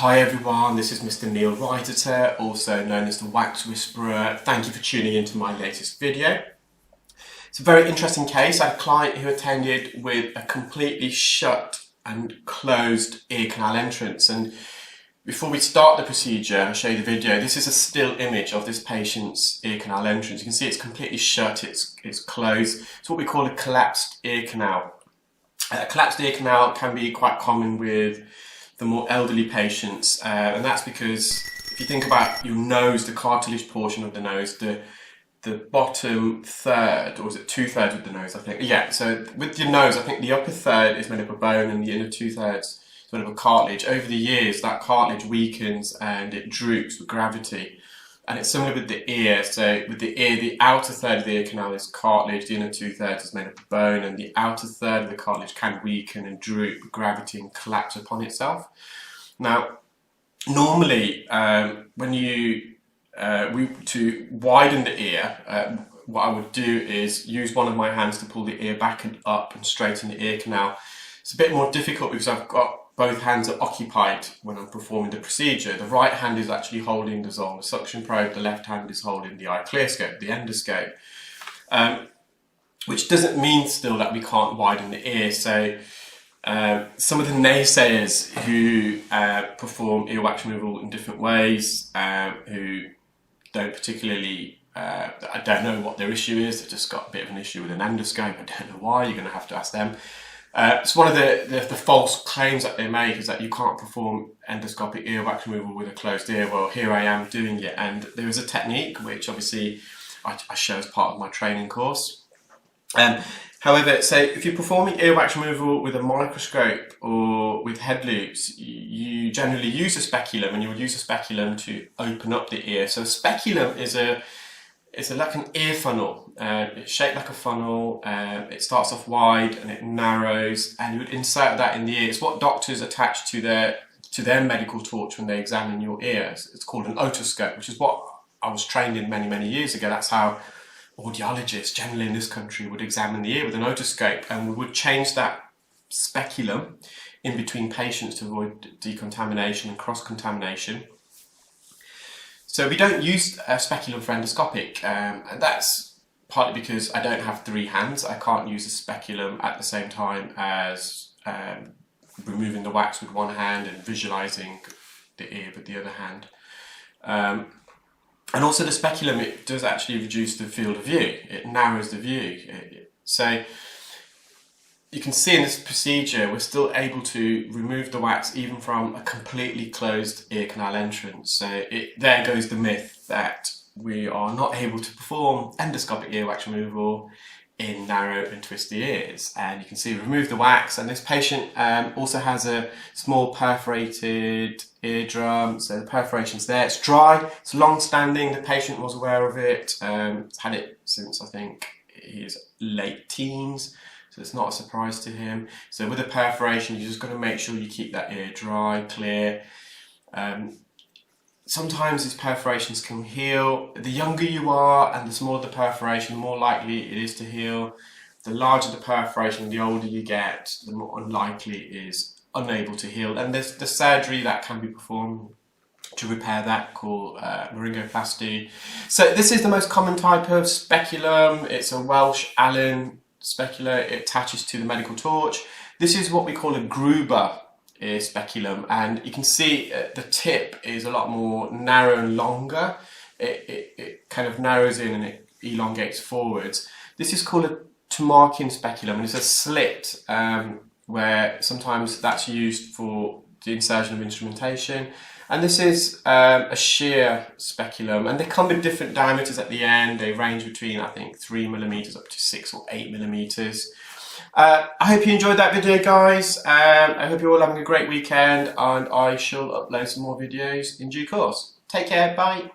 Hi everyone, this is Mr Neel Raithatha, also known as the Wax Whisperer. Thank you for tuning into my latest video. It's a very interesting case. I had a client who attended with a completely shut and closed ear canal entrance, and before we start the procedure, I'll show you the video. This is a still image of this patient's ear canal entrance. You can see it's completely shut, it's closed. It's what we call a collapsed ear canal. A collapsed ear canal can be quite common with the more elderly patients, and that's because if you think about your nose, the cartilage portion of the nose, the bottom third, or is it 2/3 of the nose, I think? Yeah, so with your nose, I think the upper third is made up of bone and the inner 2/3 is made up of cartilage. Over the years, that cartilage weakens and it droops with gravity. And it's similar with the ear. So with the ear, the outer third of the ear canal is cartilage, the inner 2/3 is made up of bone, and the outer third of the cartilage can weaken and droop with gravity and collapse upon itself. Now, normally, when you to widen the ear, what I would do is use one of my hands to pull the ear back and up and straighten the ear canal. It's a bit more difficult because I've got both hands are occupied when I'm performing the procedure. The right hand is actually holding the Zoll suction probe, the left hand is holding the eye clear scope, the endoscope, which doesn't mean still that we can't widen the ear. So some of the naysayers who perform earwax removal in different ways, who don't particularly, I don't know what their issue is, they've just got a bit of an issue with an endoscope, I don't know why, you're going to have to ask them. It's one of the false claims that they make, is that you can't perform endoscopic earwax removal with a closed ear. Well, here I am doing it, and there is a technique which obviously I show as part of my training course. However, so if you're performing earwax removal with a microscope or with head loops, you generally use a speculum, and you would use a speculum to open up the ear. So a speculum is like an ear funnel. It's shaped like a funnel. It starts off wide and it narrows, and you would insert that in the ear. It's what doctors attach to their medical torch when they examine your ears. It's called an otoscope, which is what I was trained in many years ago. That's how audiologists generally in this country would examine the ear, with an otoscope, and we would change that speculum in between patients to avoid decontamination and cross-contamination. So we don't use a speculum for endoscopic, and that's partly because I don't have 3 hands. I can't use a speculum at the same time as removing the wax with one hand and visualizing the ear with the other hand. And also the speculum, it does actually reduce the field of view. It narrows the view. So you can see in this procedure, we're still able to remove the wax even from a completely closed ear canal entrance. So there goes the myth that we are not able to perform endoscopic earwax removal in narrow and twisty ears. And you can see we remove the wax, and this patient also has a small perforated eardrum. So the perforation's there, it's dry, it's long standing, the patient was aware of it, he's had it since I think his late teens. So it's not a surprise to him. So with a perforation, you're just got to make sure you keep that ear dry, clear. Sometimes these perforations can heal. The younger you are and the smaller the perforation, the more likely it is to heal. The larger the perforation, the older you get, the more unlikely it is unable to heal. And there's the surgery that can be performed to repair that, called laryngoplasty. So this is the most common type of speculum. It's a Welsh Allen specular. It attaches to the medical torch. This is what we call a Gruber ear speculum, and you can see the tip is a lot more narrow and longer. It kind of narrows in and it elongates forwards. This is called a Tumarkin speculum, and it's a slit where sometimes that's used for the insertion of instrumentation. And this is a shear speculum, and they come with different diameters at the end. They range between, I think, 3mm up to 6 or 8mm. I hope you enjoyed that video, guys. I hope you're all having a great weekend, and I shall upload some more videos in due course. Take care, bye.